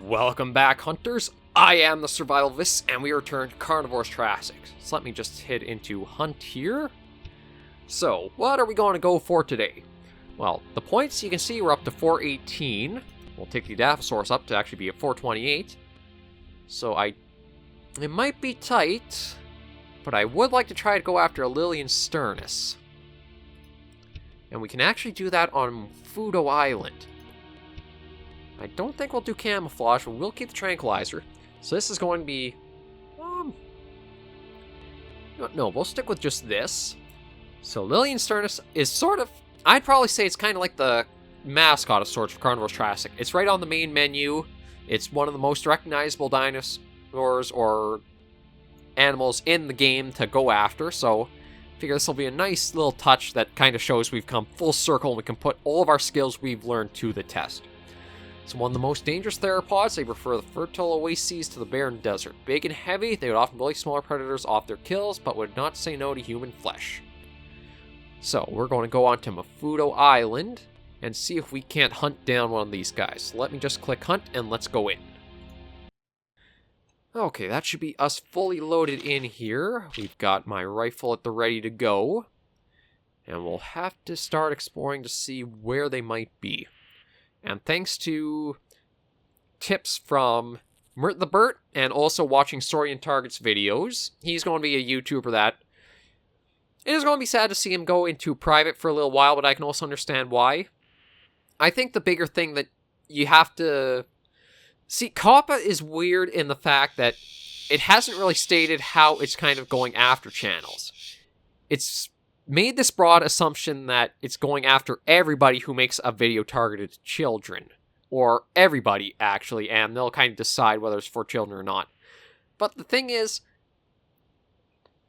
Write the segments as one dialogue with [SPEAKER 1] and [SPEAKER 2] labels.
[SPEAKER 1] Welcome back, hunters. I am the SurvivalVis, and we return to Carnivores Triassic. So let me just hit into hunt here. So, what are we going to go for today? Well, the points you can see we're up to 418. We'll take the Dilophosaurus up to actually be at 428. So it might be tight, but I would like to try to go after a Liliensternus. And we can actually do that on Fudo Island. I don't think we'll do camouflage, but we'll keep the tranquilizer. So this is going to be... no, we'll stick with just this. So Liliensternus is sort of... I'd probably say it's kind of like the mascot of sorts for Carnivores Triassic. It's right on the main menu. It's one of the most recognizable dinosaurs or animals in the game to go after. So I figure this will be a nice little touch that kind of shows we've come full circle and we can put all of our skills we've learned to the test. It's one of the most dangerous theropods. They prefer the fertile oases to the barren desert. Big and heavy, they would often bully smaller predators off their kills, but would not say no to human flesh. So, we're going to go on to Mafudo Island and see if we can't hunt down one of these guys. So let me just click hunt and let's go in. Okay, that should be us fully loaded in here. We've got my rifle at the ready to go. And we'll have to start exploring to see where they might be. And thanks to tips from Mert the Burt and also watching Story and Target's videos, he's going to be a YouTuber that it is going to be sad to see him go into private for a little while, but I can also understand why. I think the bigger thing that you have to see, COPPA is weird in the fact that it hasn't really stated how it's kind of going after channels. It's made this broad assumption that it's going after everybody who makes a video targeted to children. Or everybody, actually, and they'll kind of decide whether it's for children or not. But the thing is,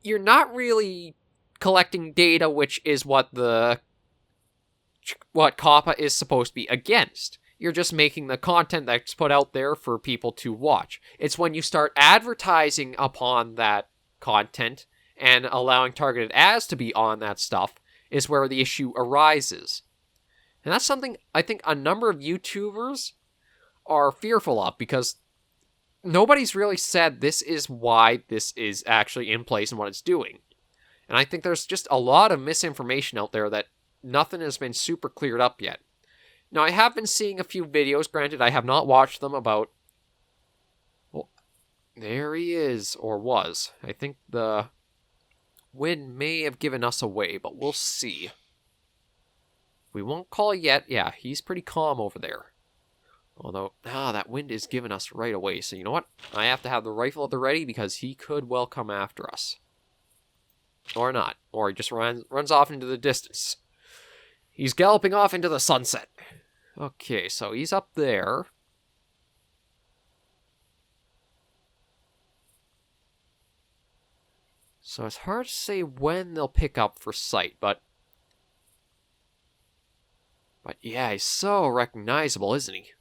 [SPEAKER 1] you're not really collecting data, which is what COPPA is supposed to be against. You're just making the content that's put out there for people to watch. It's when you start advertising upon that content and allowing targeted ads to be on that stuff is where the issue arises. And that's something I think a number of YouTubers are fearful of, because nobody's really said this is why this is actually in place and what it's doing. And I think there's just a lot of misinformation out there that nothing has been super cleared up yet. Now, I have been seeing a few videos, granted I have not watched them, about... Well, there he is, or was. I think the wind may have given us away, but we'll see. We won't call yet. Yeah, he's pretty calm over there. Although, that wind is giving us right away. So you know what? I have to have the rifle at the ready because he could well come after us. Or not. Or he just runs off into the distance. He's galloping off into the sunset. Okay, so he's up there. So it's hard to say when they'll pick up for sight, but yeah, he's so recognizable, isn't he?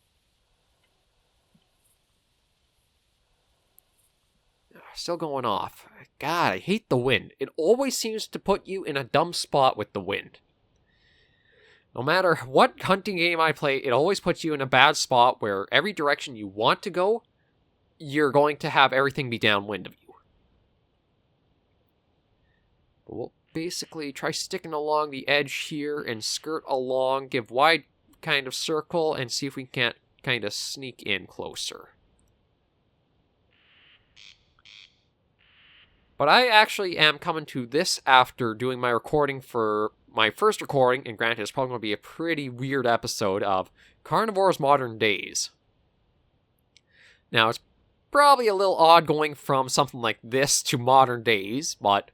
[SPEAKER 1] Still going off. God, I hate the wind. It always seems to put you in a dumb spot with the wind. No matter what hunting game I play, it always puts you in a bad spot where every direction you want to go, you're going to have everything be downwind of you. We'll basically try sticking along the edge here and skirt along, give wide kind of circle, and see if we can't kind of sneak in closer. But I actually am coming to this after doing my recording for my first recording, and granted it's probably going to be a pretty weird episode of Carnivores Modern Days. Now, it's probably a little odd going from something like this to modern days, but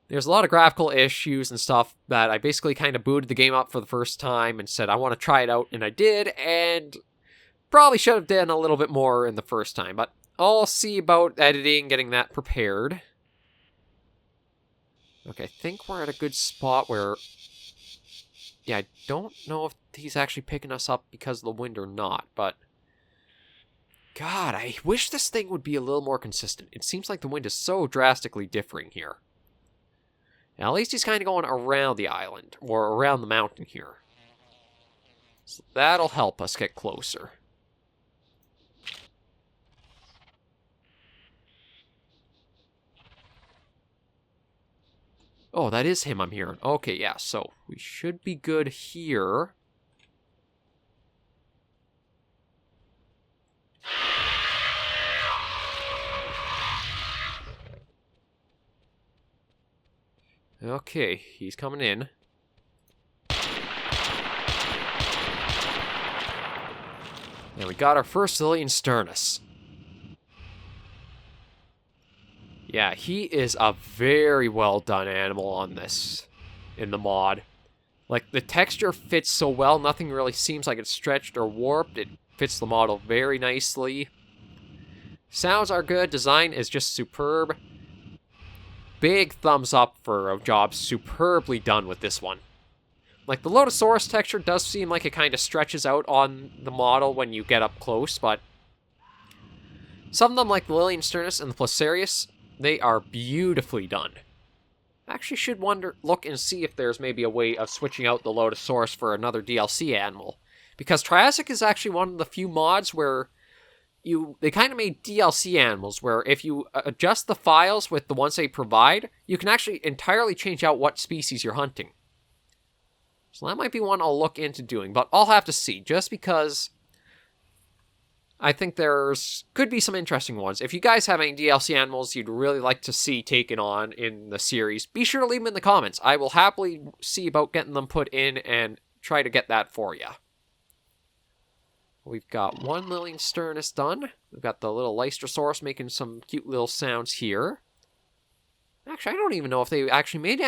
[SPEAKER 1] there's a lot of graphical issues and stuff that I basically kind of booted the game up for the first time and said I want to try it out, and I did, and probably should have done a little bit more in the first time, but I'll see about editing, getting that prepared. Okay, I think we're at a good spot where... Yeah, I don't know if he's actually picking us up because of the wind or not, but... God, I wish this thing would be a little more consistent. It seems like the wind is so drastically differing here. Now, at least he's kind of going around the island, or around the mountain here. So that'll help us get closer. Oh, that is him I'm hearing. Okay, yeah, so we should be good here. Okay, he's coming in. And we got our first Liliensternus. Yeah, he is a very well done animal on this, in the mod. Like, the texture fits so well, nothing really seems like it's stretched or warped. It fits the model very nicely. Sounds are good, design is just superb. Big thumbs up for a job superbly done with this one. Like, the Lotosaurus texture does seem like it kind of stretches out on the model when you get up close, but some of them, like the Liliensternus and the Placerius, they are beautifully done. I actually should look and see if there's maybe a way of switching out the Lotosaurus for another DLC animal. Because Triassic is actually one of the few mods where they kind of made DLC animals, where if you adjust the files with the ones they provide, you can actually entirely change out what species you're hunting. So that might be one I'll look into doing, but I'll have to see, just because I think could be some interesting ones. If you guys have any DLC animals you'd really like to see taken on in the series, be sure to leave them in the comments. I will happily see about getting them put in and try to get that for you. We've got one Liliensternus done. We've got the little Lystrosaurus making some cute little sounds here. Actually, I don't even know if they actually made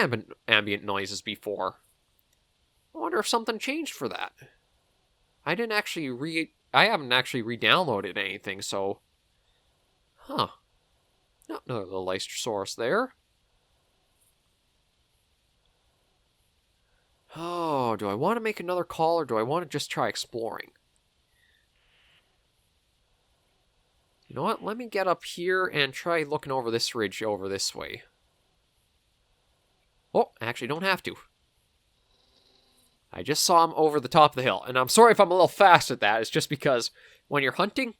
[SPEAKER 1] ambient noises before. I wonder if something changed for that. I haven't actually re-downloaded anything, so... Huh. Not another little Lystrosaurus there. Oh, do I want to make another call, or do I want to just try exploring? You know what? Let me get up here and try looking over this ridge over this way. Oh, I actually don't have to. I just saw him over the top of the hill, and I'm sorry if I'm a little fast at that. It's just because when you're hunting,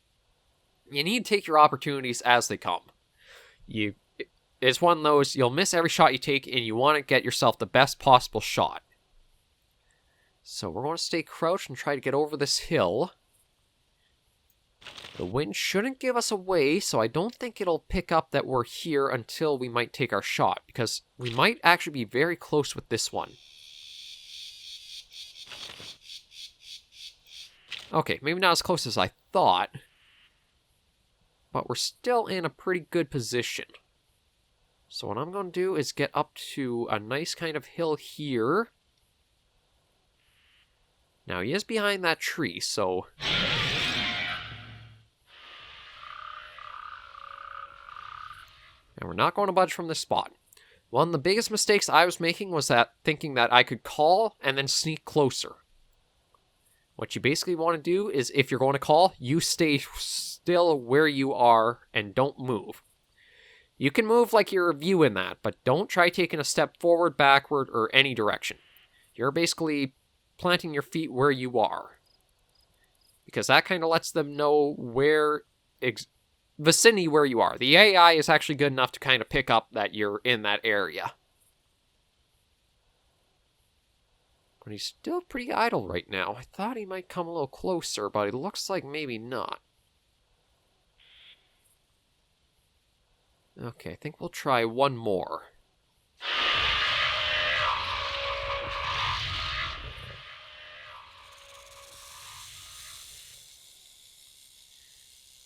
[SPEAKER 1] you need to take your opportunities as they come. It's one of those, you'll miss every shot you take, and you want to get yourself the best possible shot. So we're going to stay crouched and try to get over this hill. The wind shouldn't give us away, so I don't think it'll pick up that we're here until we might take our shot, because we might actually be very close with this one. Okay, maybe not as close as I thought, but we're still in a pretty good position. So what I'm going to do is get up to a nice kind of hill here. Now, he is behind that tree, so... And we're not going to budge from this spot. One of the biggest mistakes I was making was thinking that I could call and then sneak closer. What you basically want to do is, if you're going to call, you stay still where you are and don't move. You can move like you're viewing that, but don't try taking a step forward, backward, or any direction. You're basically planting your feet where you are. Because that kind of lets them know vicinity where you are. The AI is actually good enough to kind of pick up that you're in that area. But he's still pretty idle right now. I thought he might come a little closer, but it looks like maybe not. Okay, I think we'll try one more.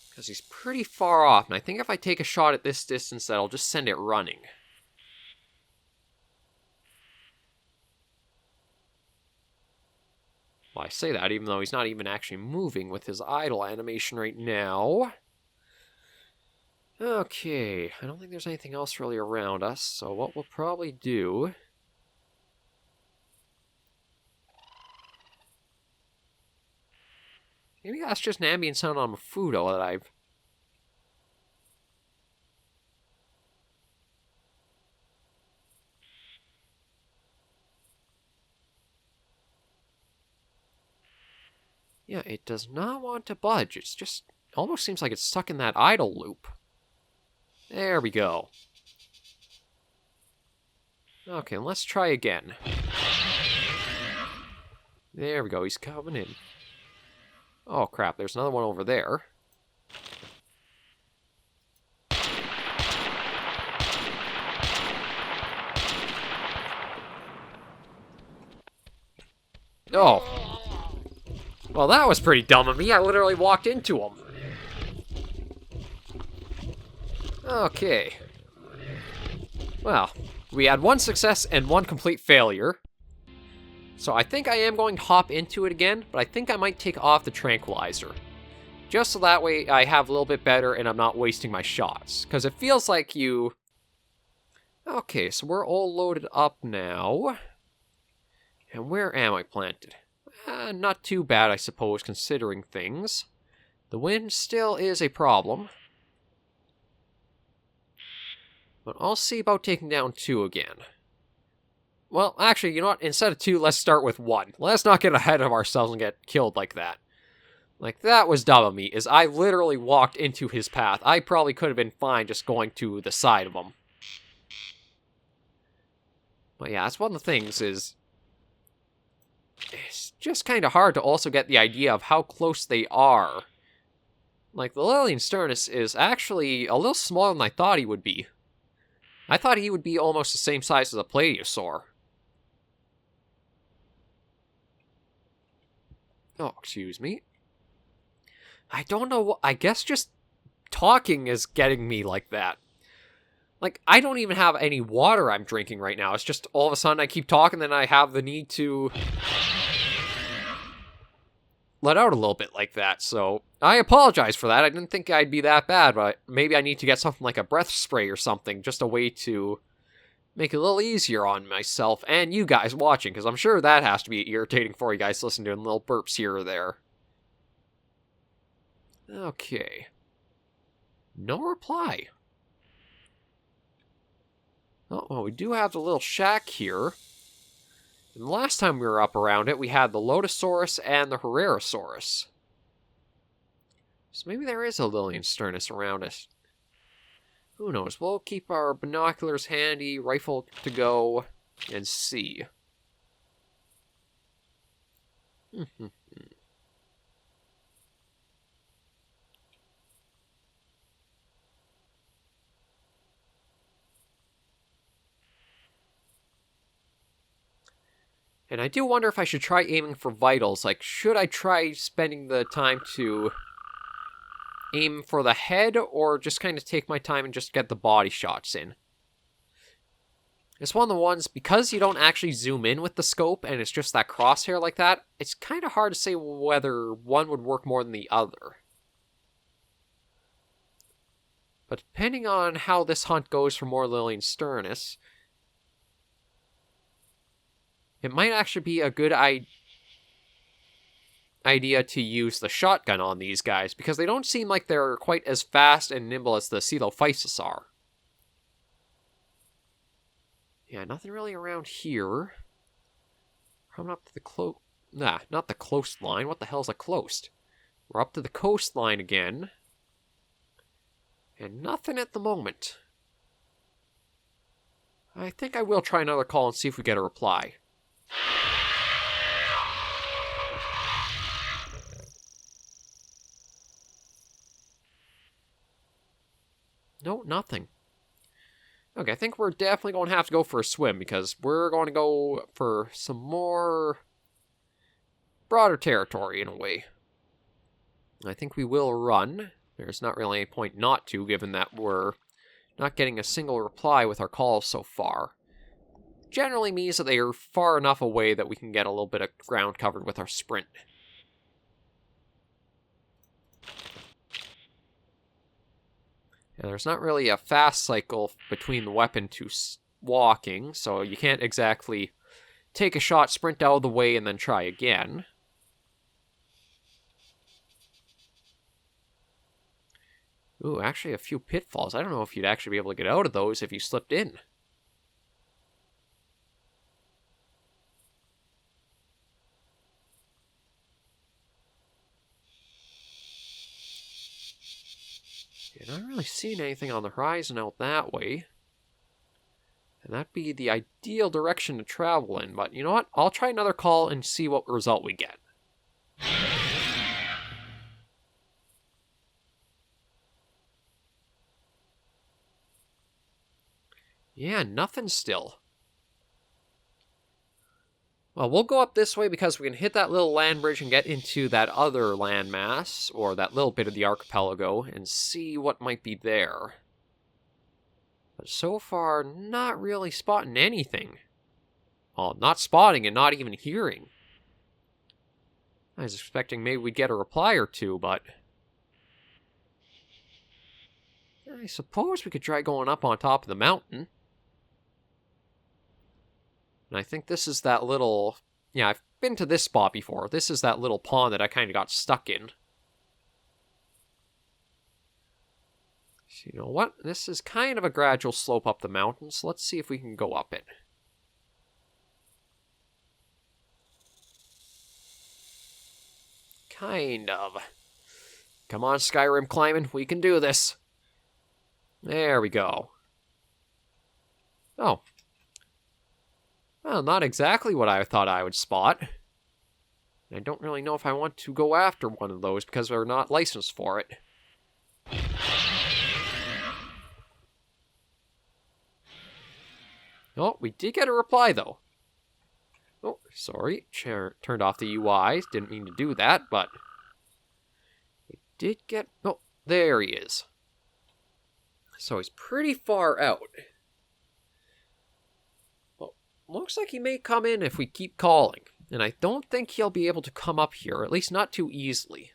[SPEAKER 1] Because he's pretty far off, and I think if I take a shot at this distance, that'll just send it running. Well, I say that even though he's not even actually moving with his idle animation right now. Okay, I don't think there's anything else really around us, so what we'll probably do... Maybe that's just an ambient sound on Mafudo that I've... Yeah, it does not want to budge. It's just... almost seems like it's stuck in that idle loop. There we go. Okay, let's try again. There we go, he's coming in. Oh crap, there's another one over there. Oh. Well, that was pretty dumb of me. I literally walked into him. Okay. Well, we had one success and one complete failure. So I think I am going to hop into it again, but I think I might take off the tranquilizer. Just so that way I have a little bit better and I'm not wasting my shots. Because it feels like you... Okay, so we're all loaded up now. And where am I planted? Not too bad, I suppose, considering things. The wind still is a problem. But I'll see about taking down 2 again. Well, actually, you know what? Instead of 2, let's start with 1. Let's not get ahead of ourselves and get killed like that. Like, that was dumb of me, is I literally walked into his path. I probably could have been fine just going to the side of him. But yeah, that's one of the things is... It's just kind of hard to also get the idea of how close they are. Like, the Liliensternus is actually a little smaller than I thought he would be. I thought he would be almost the same size as a plesiosaur. Oh, excuse me. I don't know what... I guess just talking is getting me like that. Like, I don't even have any water I'm drinking right now. It's just all of a sudden I keep talking, then I have the need to... let out a little bit like that, so I apologize for that. I didn't think I'd be that bad, but maybe I need to get something like a breath spray or something, just a way to make it a little easier on myself and you guys watching, because I'm sure that has to be irritating for you guys listening to little burps here or there. Okay. No reply. Oh, well, we do have the little shack here. And the last time we were up around it, we had the Lotosaurus and the Herrerasaurus. So maybe there is a Liliensternus around us. Who knows? We'll keep our binoculars handy, rifle to go, and see. And I do wonder if I should try aiming for vitals. Like, should I try spending the time to aim for the head, or just kind of take my time and just get the body shots in? It's one of the ones, because you don't actually zoom in with the scope, and it's just that crosshair like that, it's kind of hard to say whether one would work more than the other. But depending on how this hunt goes for more Liliensternus, it might actually be a good idea to use the shotgun on these guys, because they don't seem like they're quite as fast and nimble as the Coelophysis are. Yeah, nothing really around here. Coming up to the not the coastline. What the hell's a coast? We're up to the coastline again. And nothing at the moment. I think I will try another call and see if we get a reply. No, nothing. Okay, I think we're definitely going to have to go for a swim, because we're going to go for some more broader territory in a way. I think we will run. There's not really any point not to, given that we're not getting a single reply with our calls so far. Generally means that they are far enough away that we can get a little bit of ground covered with our sprint. And there's not really a fast cycle between the weapon to walking, so you can't exactly take a shot, sprint out of the way, and then try again. Ooh, actually a few pitfalls. I don't know if you'd actually be able to get out of those if you slipped in. You're not really seeing anything on the horizon out that way. And that'd be the ideal direction to travel in, but you know what? I'll try another call and see what result we get. Yeah, nothing still. Well, we'll go up this way because we can hit that little land bridge and get into that other landmass, or that little bit of the archipelago, and see what might be there. But so far, not really spotting anything. Well, not spotting and not even hearing. I was expecting maybe we'd get a reply or two, but I suppose we could try going up on top of the mountain. And I think this is that little... Yeah, I've been to this spot before. This is that little pond that I kind of got stuck in. So you know what? This is kind of a gradual slope up the mountain, so let's see if we can go up it. Kind of. Come on, Skyrim climbing. We can do this. There we go. Oh. Well, not exactly what I thought I would spot. I don't really know if I want to go after one of those because we're not licensed for it. Oh, we did get a reply, though. Oh, sorry. Turned off the UI. Didn't mean to do that, but... we did get... Oh, there he is. So he's pretty far out. Well, looks like he may come in if we keep calling. And I don't think he'll be able to come up here, at least not too easily.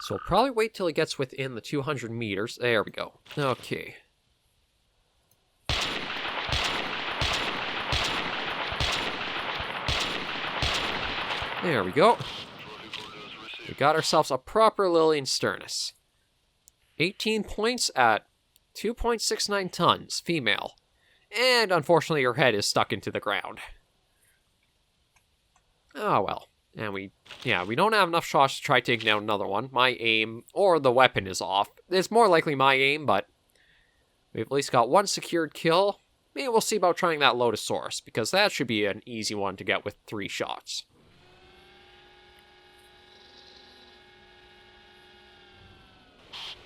[SPEAKER 1] So we'll probably wait till he gets within the 200 meters. There we go. Okay. There we go. We got ourselves a proper Liliensternus. 18 points at 2.69 tons, female. And unfortunately her head is stuck into the ground. Oh well. And we don't have enough shots to try taking down another one. My aim, or the weapon, is off. It's more likely my aim, but we've at least got one secured kill. Maybe we'll see about trying that Lotosaurus, because that should be an easy one to get with 3 shots.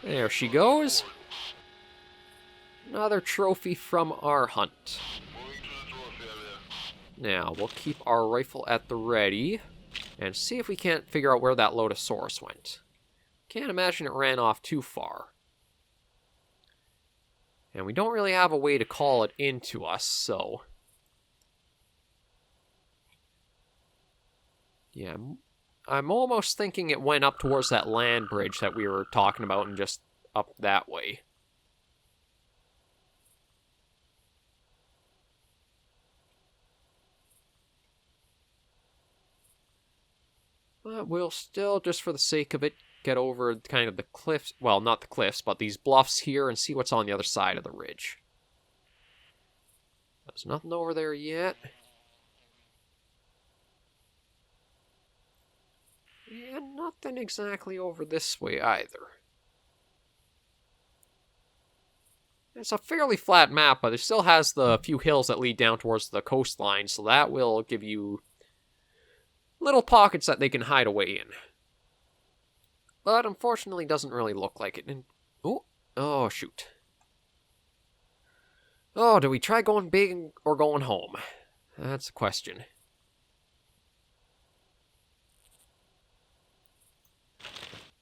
[SPEAKER 1] There she goes. Another trophy from our hunt. Now, we'll keep our rifle at the ready. And see if we can't figure out where that Lotosaurus went. Can't imagine it ran off too far. And we don't really have a way to call it into us, so... yeah, I'm almost thinking it went up towards that land bridge that we were talking about and just up that way. But we'll still, just for the sake of it, get over kind of the cliffs. Well, not the cliffs, but these bluffs here and see what's on the other side of the ridge. There's nothing over there yet. And nothing exactly over this way either. It's a fairly flat map, but it still has the few hills that lead down towards the coastline, so that will give you little pockets that they can hide away in. But unfortunately doesn't really look like it. And oh shoot. Oh, do we try going big or going home? That's the question.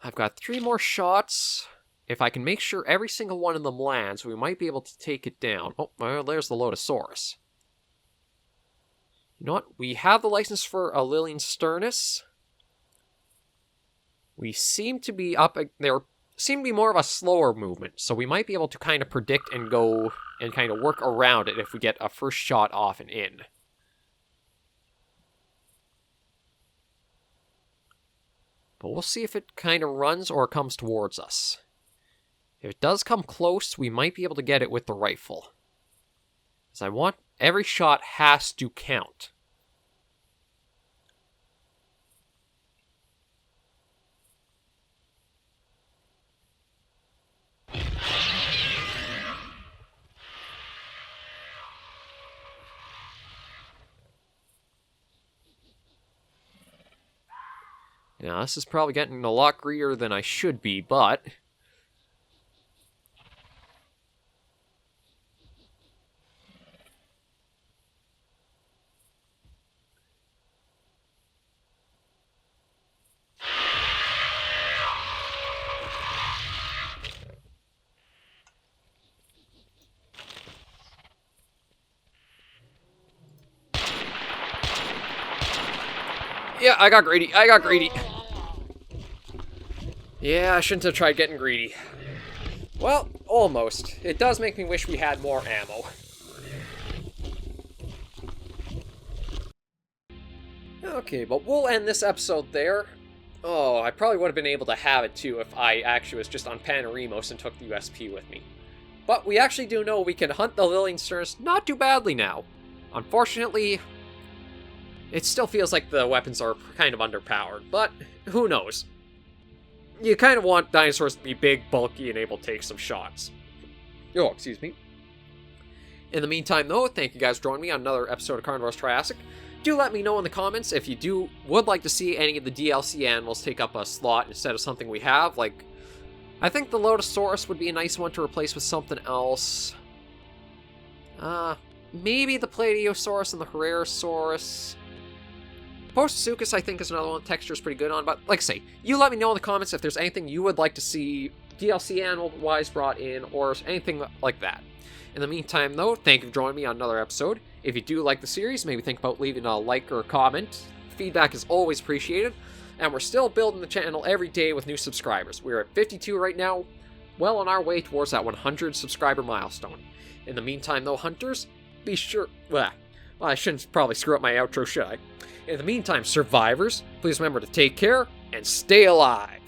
[SPEAKER 1] I've got 3 more shots. If I can make sure every single one of them lands, we might be able to take it down. Oh, well, there's the Lotosaurus. You know what? We have the license for a Liliensternus. We seem to be up... there seem to be more of a slower movement, so we might be able to kind of predict and go and kind of work around it if we get a first shot off and in. But we'll see if it kind of runs or comes towards us. If it does come close, we might be able to get it with the rifle. Because every shot has to count. Now, this is probably getting a lot greedier than I should be, but... Yeah, I got greedy. I got greedy. Yeah, I shouldn't have tried getting greedy. Well, almost. It does make me wish we had more ammo. Okay, but we'll end this episode there. Oh, I probably would have been able to have it too if I actually was just on Panoremos and took the USP with me. But we actually do know we can hunt the Liliensternus not too badly now. Unfortunately, it still feels like the weapons are kind of underpowered, but who knows? You kind of want dinosaurs to be big, bulky, and able to take some shots. Oh, excuse me. In the meantime, though, thank you guys for joining me on another episode of Carnivores Triassic. Do let me know in the comments if you would like to see any of the DLC animals take up a slot instead of something we have. Like, I think the Lotosaurus would be a nice one to replace with something else. Maybe the Plateosaurus and the Herrerasaurus. Postosuchus, I think, is another one. Texture's pretty good on, but like I say, you let me know in the comments if there's anything you would like to see DLC animal-wise brought in, or anything like that. In the meantime, though, thank you for joining me on another episode. If you do like the series, maybe think about leaving a like or a comment. Feedback is always appreciated, and we're still building the channel every day with new subscribers. We're at 52 right now, well on our way towards that 100 subscriber milestone. In the meantime, though, hunters, be sure... Well, I shouldn't probably screw up my outro, should I? In the meantime, survivors, please remember to take care and stay alive.